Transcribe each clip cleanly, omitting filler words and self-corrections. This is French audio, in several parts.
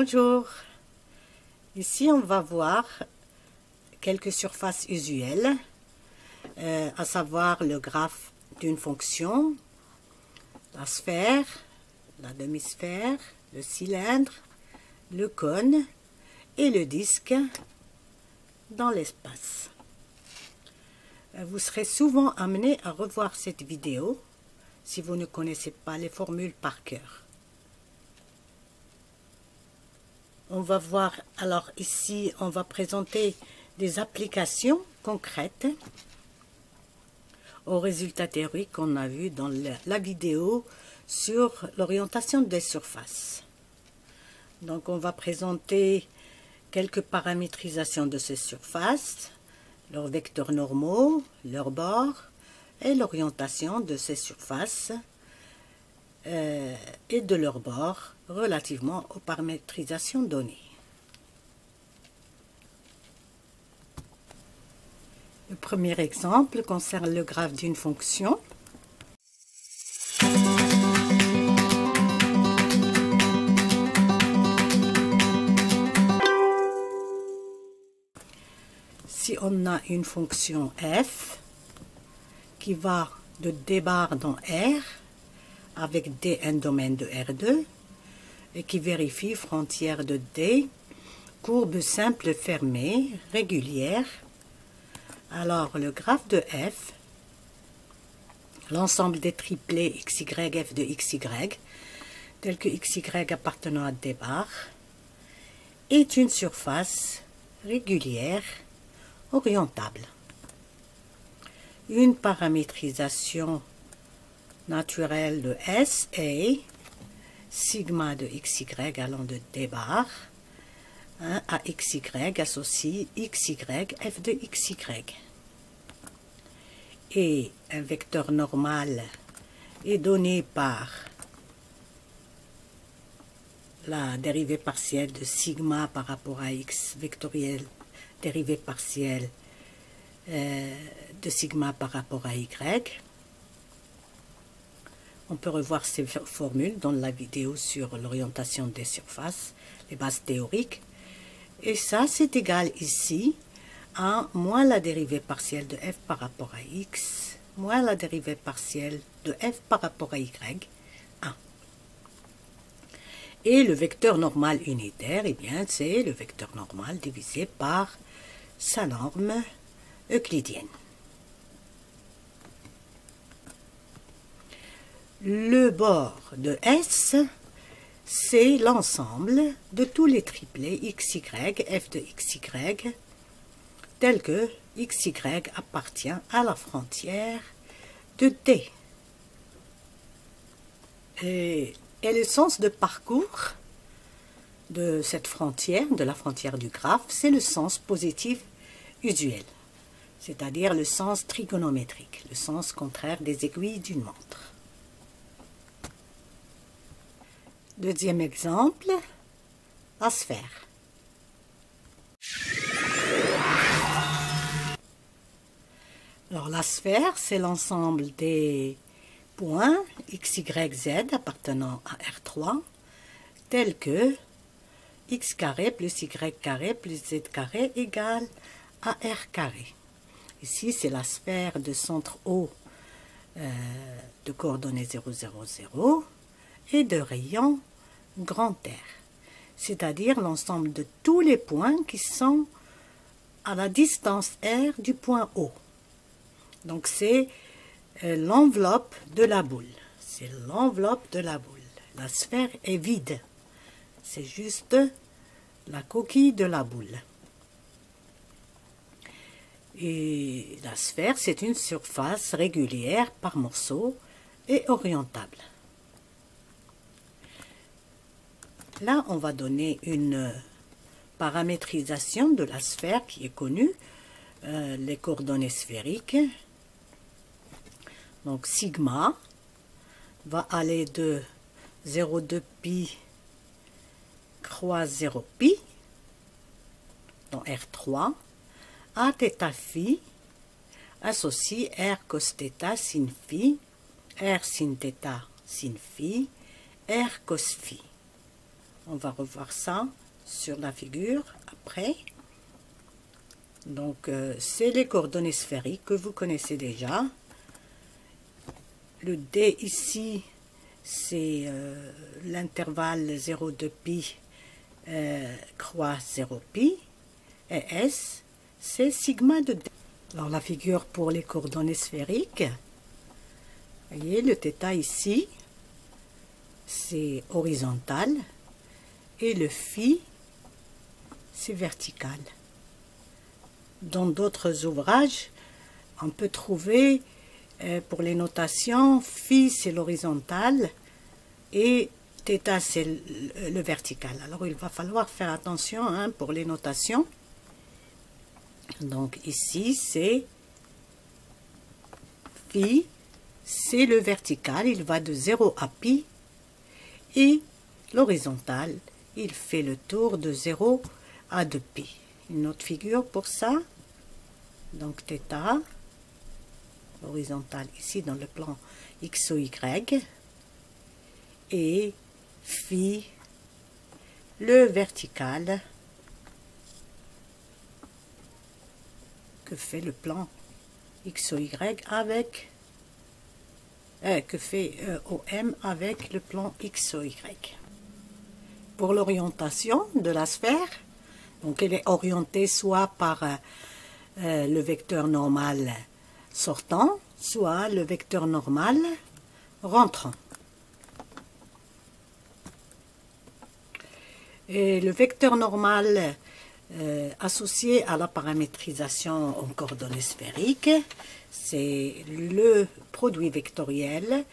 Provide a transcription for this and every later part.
Bonjour, ici on va voir quelques surfaces usuelles, à savoir le graphe d'une fonction, la sphère, la demi-sphère, le cylindre, le cône et le disque dans l'espace. Vous serez souvent amené à revoir cette vidéo si vous ne connaissez pas les formules par cœur. On va voir, alors ici, on va présenter des applications concrètes aux résultats théoriques qu'on a vus dans la vidéo sur l'orientation des surfaces. Donc on va présenter quelques paramétrisations de ces surfaces, leurs vecteurs normaux, leurs bords et l'orientation de ces surfaces et de leurs bords relativement aux paramétrisations données. Le premier exemple concerne le graphe d'une fonction. Si on a une fonction f qui va de d bar dans R avec D un domaine de R2 et qui vérifie frontière de D, courbe simple fermée, régulière, alors le graphe de f, l'ensemble des triplés xy f de xy, tel que xy appartenant à D bar, est une surface régulière orientable. Une paramétrisation naturelle de S est sigma de xy allant de D bar à xy associe xy f de xy. Et un vecteur normal est donné par la dérivée partielle de sigma par rapport à x vectoriel, dérivée partielle de sigma par rapport à y. On peut revoir ces formules dans la vidéo sur l'orientation des surfaces, les bases théoriques. Et ça, c'est égal ici à moins la dérivée partielle de f par rapport à x, moins la dérivée partielle de f par rapport à y, 1. Et le vecteur normal unitaire, eh bien, c'est le vecteur normal divisé par sa norme euclidienne. Le bord de S, c'est l'ensemble de tous les triplés xy, f de xy, tel que xy appartient à la frontière de D. Et le sens de parcours de cette frontière, de la frontière du graphe, c'est le sens positif usuel, c'est-à-dire le sens trigonométrique, le sens contraire des aiguilles d'une montre. Deuxième exemple, la sphère. Alors la sphère, c'est l'ensemble des points x, y, z appartenant à R3, tels que x carré plus y carré plus z carré égale à R carré. Ici, c'est la sphère de centre O de coordonnées 0, 0, 0 et de rayon grand R, c'est-à-dire l'ensemble de tous les points qui sont à la distance R du point O. Donc c'est l'enveloppe de la boule. C'est l'enveloppe de la boule. La sphère est vide. C'est juste la coquille de la boule. Et la sphère, c'est une surface régulière par morceaux et orientable. Là, on va donner une paramétrisation de la sphère qui est connue, les coordonnées sphériques. Donc, sigma va aller de 0,2 pi croix 0 pi dans R3 à θ phi associe R cos θ sin phi, R sin θ sin phi, R cos phi. On va revoir ça sur la figure après. Donc, c'est les coordonnées sphériques que vous connaissez déjà. Le D ici, c'est l'intervalle 0,2 pi croix 0 pi. Et S, c'est sigma de D. Alors, la figure pour les coordonnées sphériques. Vous voyez, le θ ici, c'est horizontal. Et le phi, c'est vertical. Dans d'autres ouvrages, on peut trouver pour les notations, phi c'est l'horizontal et θ c'est le vertical. Alors il va falloir faire attention hein, pour les notations. Donc ici c'est phi, c'est le vertical, il va de 0 à pi, et l'horizontal, il fait le tour de 0 à 2 pi. Une autre figure pour ça. Donc θ, horizontal ici dans le plan x ou y, et phi, le vertical, que fait le plan x ou y avec, que fait OM avec le plan x ou y. Pour l'orientation de la sphère, donc elle est orientée soit par le vecteur normal sortant, soit le vecteur normal rentrant. Et le vecteur normal associé à la paramétrisation en coordonnées sphériques, c'est le produit vectoriel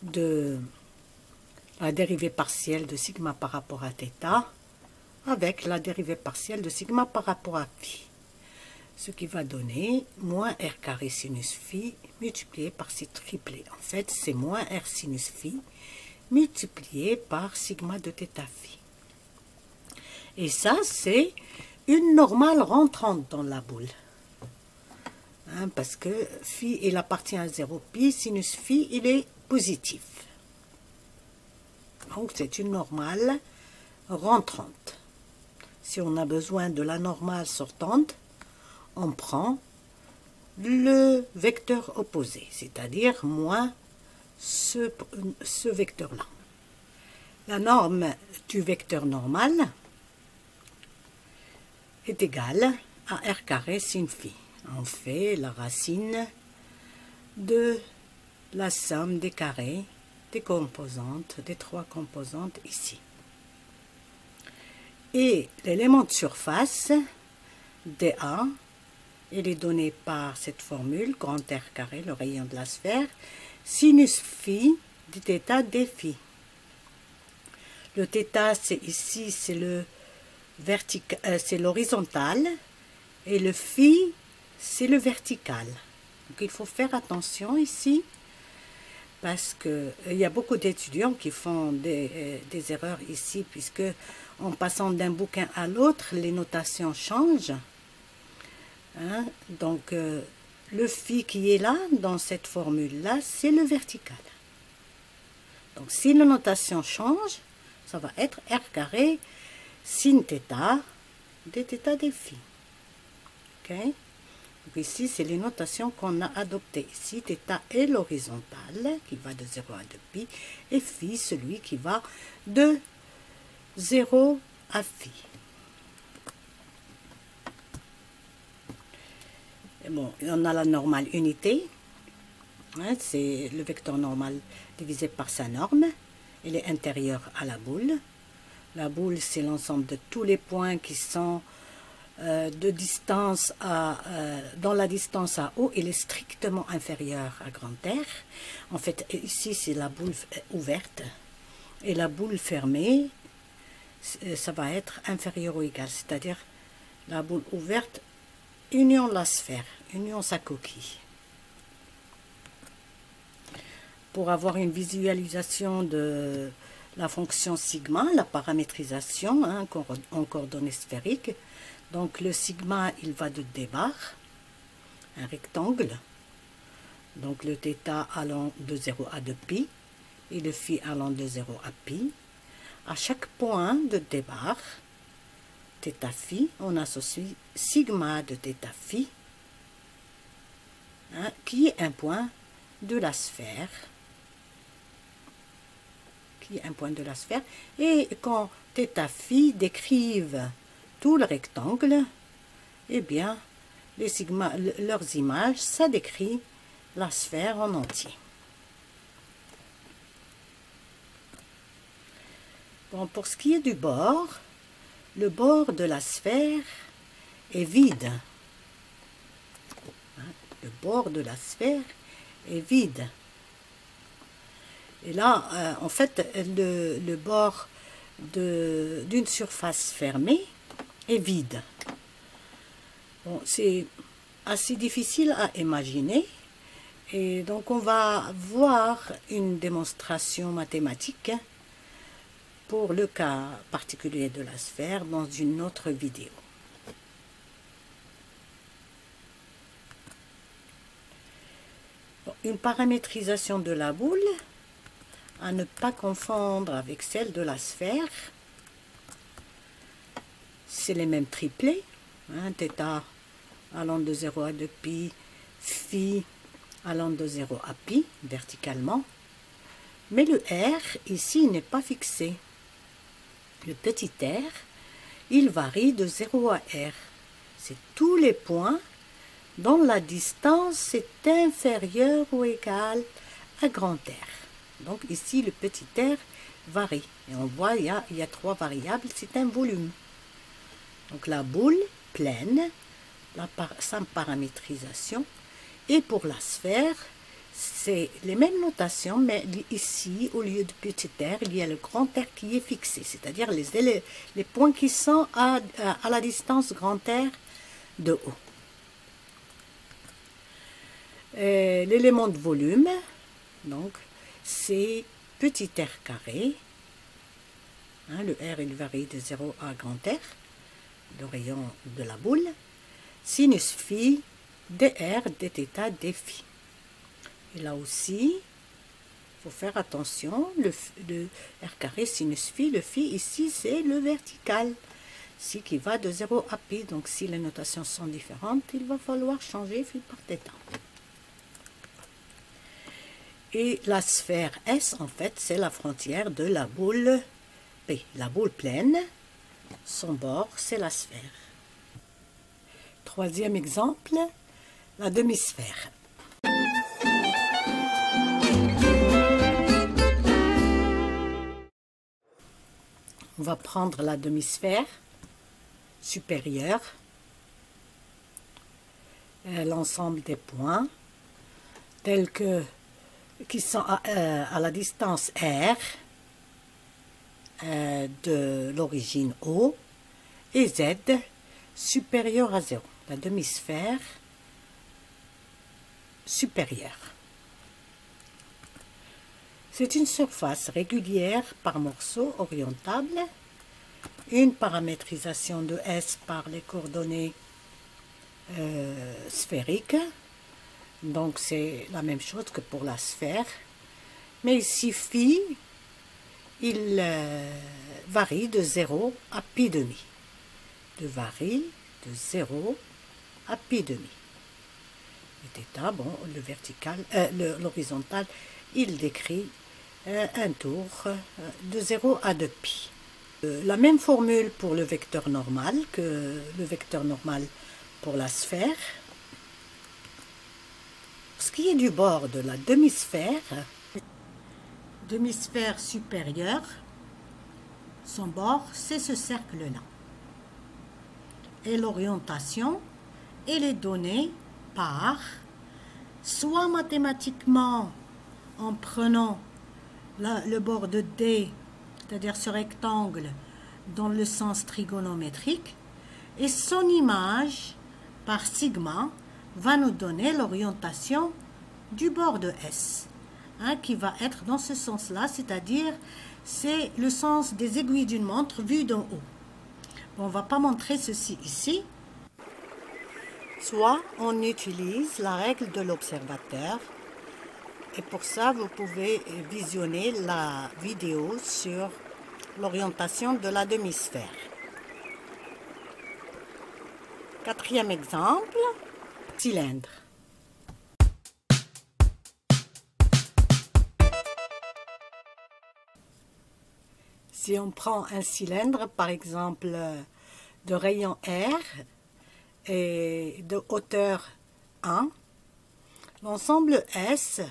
de la dérivée partielle de sigma par rapport à θ avec la dérivée partielle de sigma par rapport à phi. Ce qui va donner moins r carré sinus phi multiplié par c triplé. En fait, c'est moins r sinus phi multiplié par sigma de θ phi. Et ça, c'est une normale rentrante dans la boule. Hein, parce que phi, il appartient à 0 pi, sinus phi, il est positif. Donc, c'est une normale rentrante. Si on a besoin de la normale sortante, on prend le vecteur opposé, c'est-à-dire moins ce vecteur-là. La norme du vecteur normal est égale à r carré sin phi. On fait la racine de la somme des carrés des composantes, des trois composantes ici. Et l'élément de surface, dA, il est donné par cette formule, grand R carré, le rayon de la sphère, sinus phi d θ d phi. Le θ, c'est ici, c'est le c'est l'horizontal, et le phi, c'est le vertical. Donc il faut faire attention ici, parce qu'il y a beaucoup d'étudiants qui font des erreurs ici, puisque en passant d'un bouquin à l'autre, les notations changent. Hein? Donc, le phi qui est là, dans cette formule-là, c'est le vertical. Donc, si la notation change, ça va être r carré sin θ dθ d phi. Ok? Donc ici, c'est les notations qu'on a adoptées. Ici, θ est l'horizontale, qui va de 0 à 2 pi, et phi, celui qui va de 0 à phi. Et bon, on a la normale unité. Hein, c'est le vecteur normal divisé par sa norme. Il est intérieur à la boule. La boule, c'est l'ensemble de tous les points qui sont de distance à, dans la distance à O, il est strictement inférieur à grand R. En fait, ici, c'est la boule ouverte. Et la boule fermée, ça va être inférieur ou égal. C'est-à-dire la boule ouverte, union la sphère, union sa coquille. Pour avoir une visualisation de la fonction sigma, la paramétrisation hein, en coordonnées sphériques, donc le sigma, il va de D bar, un rectangle, donc le θ allant de 0 à 2 pi, et le phi allant de 0 à pi. À chaque point de départ, θ phi, on associe sigma de θ phi, qui est un point de la sphère. Et quand θ phi décrivent tout le rectangle, eh bien, leurs images, ça décrit la sphère en entier. Bon, pour ce qui est du bord, le bord de la sphère est vide. Le bord de la sphère est vide. Et là, en fait, le bord d'une surface fermée est vide. Bon, c'est assez difficile à imaginer. Et donc, on va voir une démonstration mathématique pour le cas particulier de la sphère dans une autre vidéo. Bon, une paramétrisation de la boule, à ne pas confondre avec celle de la sphère. C'est les mêmes triplés, θ allant de 0 à 2 pi, phi allant de 0 à pi, verticalement. Mais le R, ici, n'est pas fixé. Le petit r, il varie de 0 à r. C'est tous les points dont la distance est inférieure ou égale à grand R. Donc ici, le petit r varie. Et on voit, il y a 3 variables, c'est un volume. Donc la boule pleine, sa paramétrisation. Et pour la sphère, c'est les mêmes notations, mais ici, au lieu de petit r, il y a le grand R qui est fixé, c'est-à-dire les points qui sont à la distance grand R de haut. L'élément de volume, donc, c'est petit r carré. Le R, il varie de 0 à grand R, le rayon de la boule. Sinus phi, dr, dθ, dφ. Et là aussi, il faut faire attention, le r carré sinus phi, le phi ici c'est le vertical, ici qui va de 0 à pi, donc si les notations sont différentes, il va falloir changer phi par θ. Et la sphère S, en fait, c'est la frontière de la boule P. La boule pleine, son bord, c'est la sphère. Troisième exemple, la demi-sphère. On va prendre la demi-sphère supérieure, l'ensemble des points, tels que qui sont à la distance R de l'origine O et Z supérieur à 0. La demi-sphère supérieure. C'est une surface régulière par morceau orientable, une paramétrisation de S par les coordonnées sphériques. Donc c'est la même chose que pour la sphère. Mais ici, phi, il varie de 0 à pi demi. Il varie de 0 à pi demi. Et θ, bon, le vertical, l'horizontal, il décrit un tour de 0 à 2 pi. La même formule pour le vecteur normal que le vecteur normal pour la sphère. Ce qui est du bord de la demi-sphère supérieure, son bord, c'est ce cercle-là. Et l'orientation, elle est donnée par, soit mathématiquement, en prenant le bord de D, c'est-à-dire ce rectangle, dans le sens trigonométrique, et son image, par sigma, va nous donner l'orientation du bord de S, qui va être dans ce sens-là, c'est-à-dire c'est le sens des aiguilles d'une montre vue d'en haut. Bon, on ne va pas montrer ceci ici. Soit on utilise la règle de l'observateur, et pour ça vous pouvez visionner la vidéo sur l'orientation de la demi-sphère. Quatrième exemple, cylindre. Si on prend un cylindre, par exemple, de rayon R et de hauteur 1, l'ensemble S,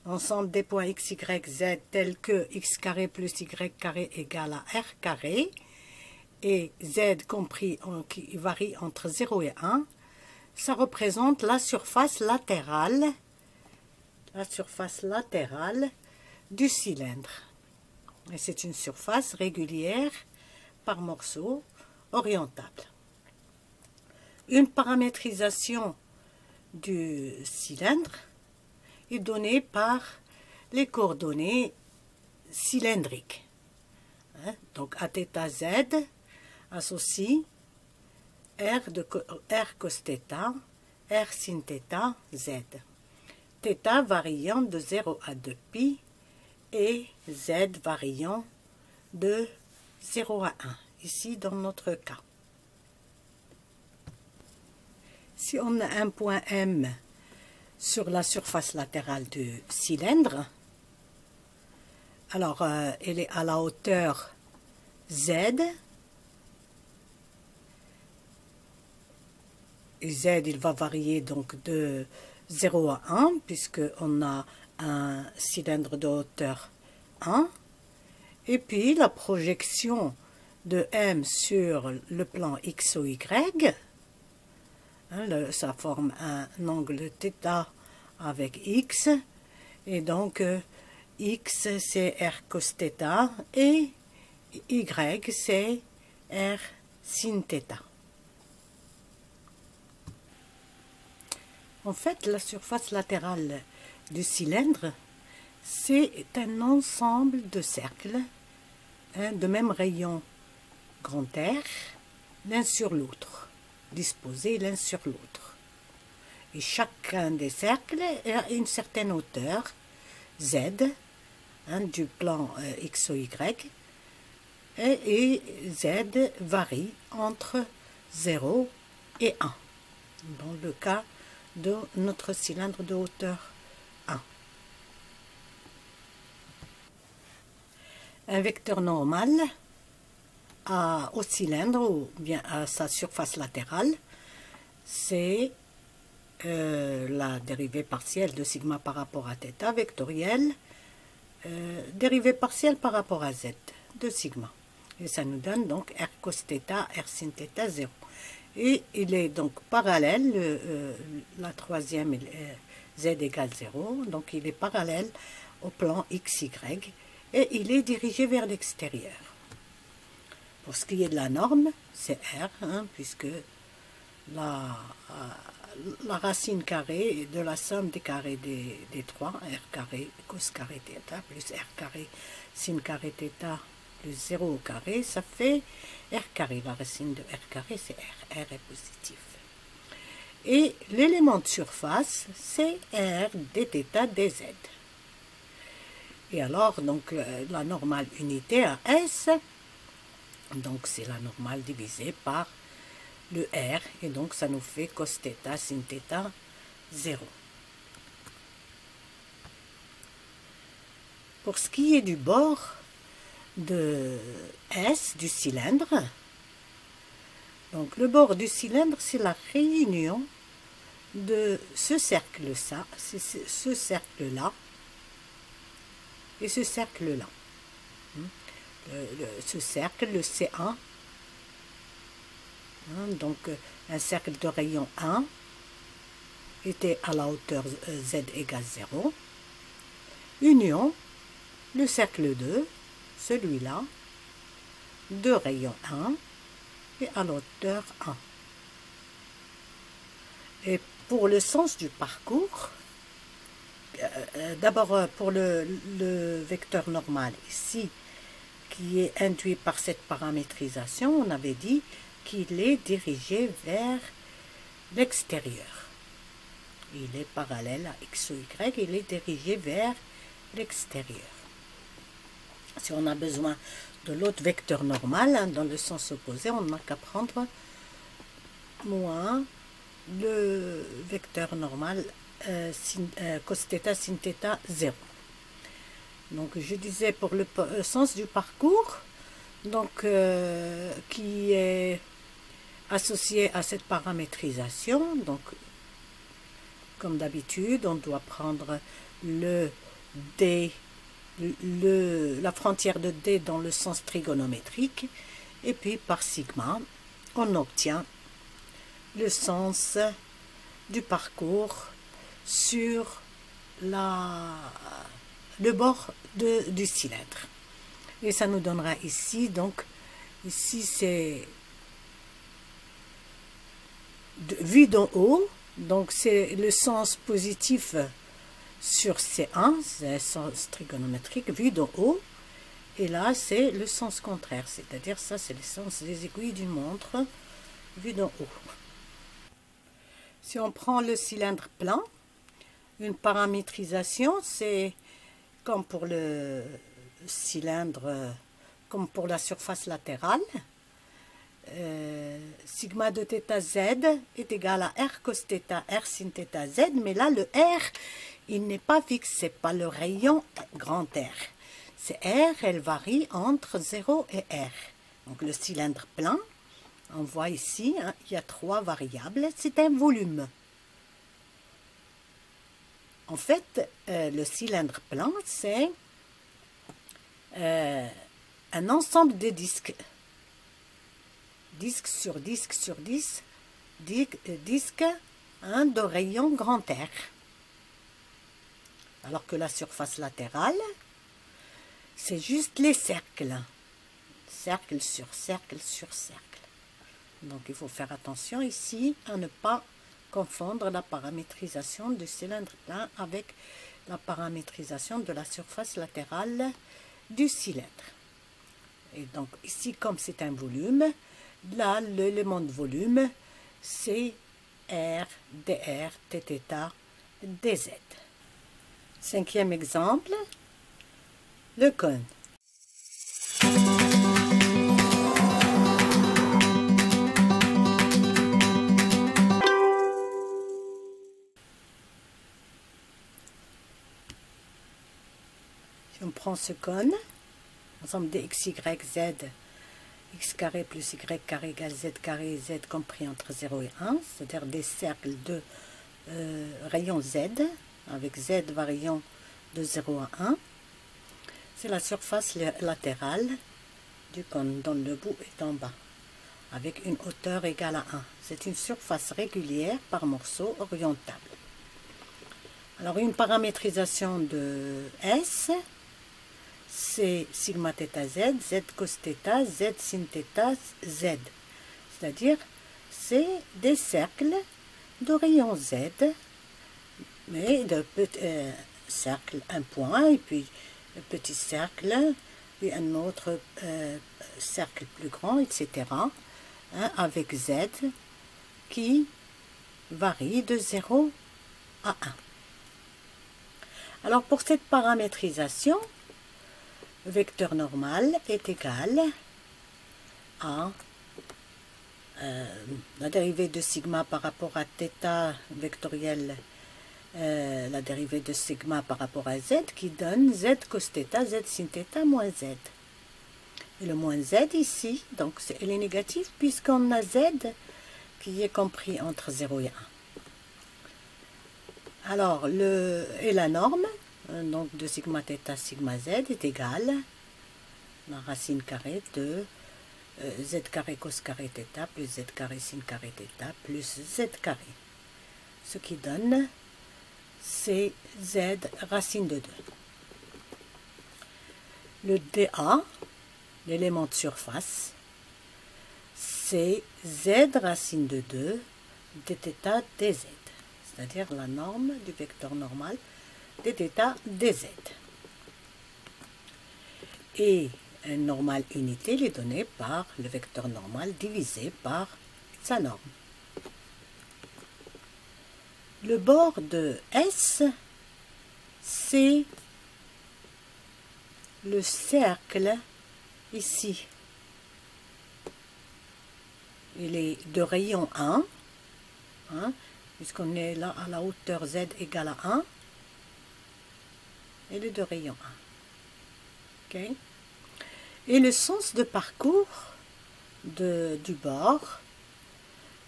l'ensemble des points x, y, z tels que x carré plus y carré égale à r carré, et z compris qui varie entre 0 et 1, ça représente la surface latérale du cylindre. Et c'est une surface régulière par morceau orientable. Une paramétrisation du cylindre est donnée par les coordonnées cylindriques. Donc à θ z associe R cos θ, R sin θ, z. θ variant de 0 à 2π et z variant de 0 à 1, ici dans notre cas. Si on a un point M sur la surface latérale du cylindre, alors elle est à la hauteur Z, et Z il va varier donc de 0 à 1, puisqu'on a un cylindre de hauteur 1, et puis la projection de M sur le plan X ou Y, ça forme un angle θ avec X, et donc X c'est R cos θ et Y c'est R sin θ. En fait, la surface latérale du cylindre, c'est un ensemble de cercles de même rayon grand R, l'un sur l'autre, disposés l'un sur l'autre. Et chacun des cercles a une certaine hauteur, Z, du plan X ou Y, et Z varie entre 0 et 1, dans le cas de notre cylindre de hauteur 1. Un vecteur normal au cylindre ou bien à sa surface latérale, c'est la dérivée partielle de sigma par rapport à θ vectorielle, dérivée partielle par rapport à z de sigma. Et ça nous donne donc r cos θ, r sin θ 0. Et il est donc parallèle, la troisième z égale 0, donc il est parallèle au plan xy et il est dirigé vers l'extérieur. Pour ce qui est de la norme, c'est r, puisque la racine carrée de la somme des carrés des 3, r carré cos carré θ plus r carré sin carré θ plus 0 au carré, ça fait r carré. La racine de r carré, c'est r. R est positif. Et l'élément de surface, c'est r dθ dz. Et alors, donc, la normale unitaire S, donc c'est la normale divisée par le R, et donc ça nous fait cos θ sin θ 0. Pour ce qui est du bord de S du cylindre, donc le bord du cylindre, c'est la réunion de ce cercle-là, ce cercle-là et ce cercle-là. Ce cercle, le C1, donc un cercle de rayon 1 était à la hauteur Z égale 0, union, le cercle 2, celui-là, de rayon 1 et à la hauteur 1. Et pour le sens du parcours, d'abord pour le vecteur normal ici, qui est induit par cette paramétrisation, on avait dit qu'il est dirigé vers l'extérieur. Il est parallèle à x ou y, il est dirigé vers l'extérieur. Si on a besoin de l'autre vecteur normal, hein, dans le sens opposé, on n'a qu'à prendre moins le vecteur normal cos θ sin θ 0. Donc je disais pour le sens du parcours, donc qui est associé à cette paramétrisation. Donc comme d'habitude, on doit prendre le D, la frontière de D dans le sens trigonométrique, et puis par sigma, on obtient le sens du parcours sur le bord du cylindre. Et ça nous donnera ici, donc ici c'est vu d'en haut, donc c'est le sens positif sur C1, c'est le sens trigonométrique vu d'en haut, et là c'est le sens contraire, c'est-à-dire ça c'est le sens des aiguilles d'une montre vu d'en haut. Si on prend le cylindre plein, une paramétrisation, c'est comme pour le cylindre, comme pour la surface latérale. Sigma de θ z est égal à r cos θ r sin θ z, mais là le r il n'est pas fixe, c'est pas le rayon grand R, c'est r, elle varie entre 0 et r. Donc le cylindre plein, on voit ici, hein, il y a 3 variables, c'est un volume. En fait, le cylindre plein, c'est un ensemble de disques. Disque sur disque sur disque, disque hein, de rayon grand R. Alors que la surface latérale, c'est juste les cercles. Cercle sur cercle sur cercle. Donc il faut faire attention ici à ne pas confondre la paramétrisation du cylindre plein avec la paramétrisation de la surface latérale du cylindre. Et donc ici, comme c'est un volume, là l'élément de volume c'est R, dr, dθ, dz. Cinquième exemple, le cône. Si on prend ce cône, ensemble de x, y, z, x carré plus y carré égale z carré, z compris entre 0 et 1, c'est-à-dire des cercles de rayon z, avec z variant de 0 à 1, c'est la surface latérale du cône, dont le bout est en bas, avec une hauteur égale à 1. C'est une surface régulière par morceau orientable. Alors une paramétrisation de S, c'est sigma θ z, z cos θ, z sin θ, z. C'est-à-dire, c'est des cercles de rayon z, mais de cercle, un point, et puis un petit cercle, puis un autre cercle plus grand, etc. Hein, avec z qui varie de 0 à 1. Alors pour cette paramétrisation, le vecteur normal est égal à la dérivée de sigma par rapport à θ vectoriel, la dérivée de sigma par rapport à z qui donne z cos θ, z sin θ moins z. Et le moins z ici, donc elle est négative puisqu'on a z qui est compris entre 0 et 1. Alors, la norme donc de sigma θ sigma z est égale à la racine carrée de z carré cos carré θ plus z carré sin carré θ plus z carré. Ce qui donne c'est z racine de 2. Le dA, l'élément de surface, c'est z racine de 2 dθ dz, c'est-à-dire la norme du vecteur normal dθ dz. Et une normale unité est donnée par le vecteur normal divisé par sa norme. Le bord de S, c'est le cercle Ici, il est de rayon 1, hein, puisqu'on est là à la hauteur Z égale à 1. Il est de rayon 1. Okay. Et le sens de parcours du bord,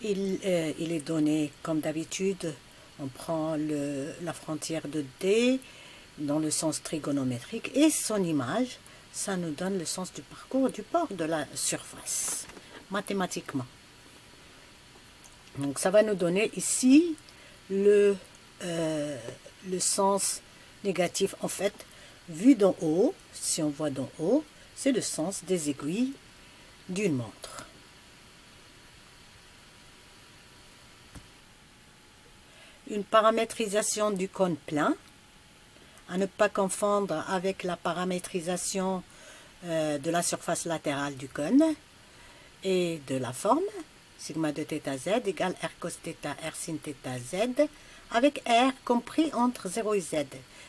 il est donné comme d'habitude. On prend la frontière de D dans le sens trigonométrique et son image, ça nous donne le sens du parcours du bord de la surface, mathématiquement. Donc ça va nous donner ici le sens négatif. En fait, vu d'en haut, si on voit d'en haut, c'est le sens des aiguilles d'une montre. Une paramétrisation du cône plein, à ne pas confondre avec la paramétrisation de la surface latérale du cône et de la forme, sigma de θ z égale r cos θ r sin θ z, avec r compris entre 0 et z.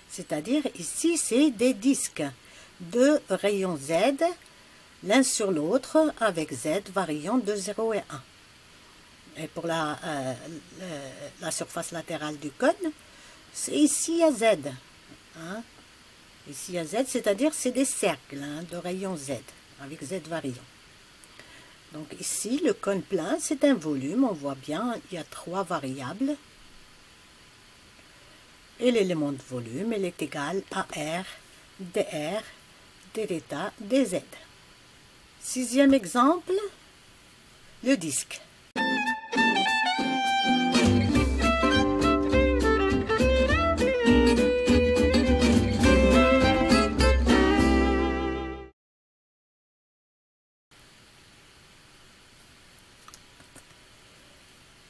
C'est-à-dire ici, c'est des disques de rayon z, l'un sur l'autre, avec z variant de 0 et 1. Et pour la surface latérale du cône, c'est ici à z. Hein? Ici à z, c'est-à-dire c'est des cercles de rayon z, avec z variant. Donc ici, le cône plein, c'est un volume, on voit bien, il y a 3 variables. Et l'élément de volume, il est égal à R, dr, dθ, dz. Sixième exemple, le disque.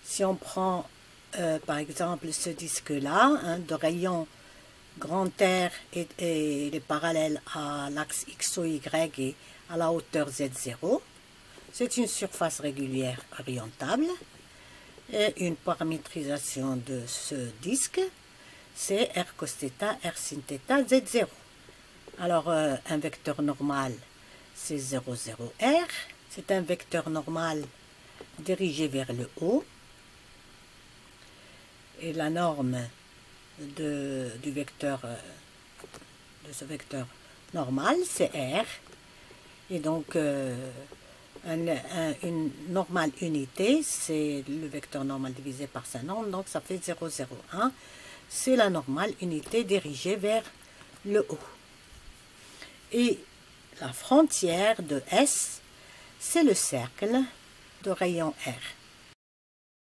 Si on prend par exemple ce disque-là, hein, de rayon grand R et il est parallèle à l'axe X, O, Y et à la hauteur Z0, c'est une surface régulière orientable. Et une paramétrisation de ce disque, c'est R cos θ, R sin θ, Z0. Alors, un vecteur normal, c'est 0, 0, R. C'est un vecteur normal dirigé vers le haut. Et la norme de ce vecteur normal, c'est R. Et donc, une normale unité, c'est le vecteur normal divisé par sa norme, donc ça fait 0, 0, 1. C'est la normale unité dirigée vers le haut. Et la frontière de S, c'est le cercle de rayon R.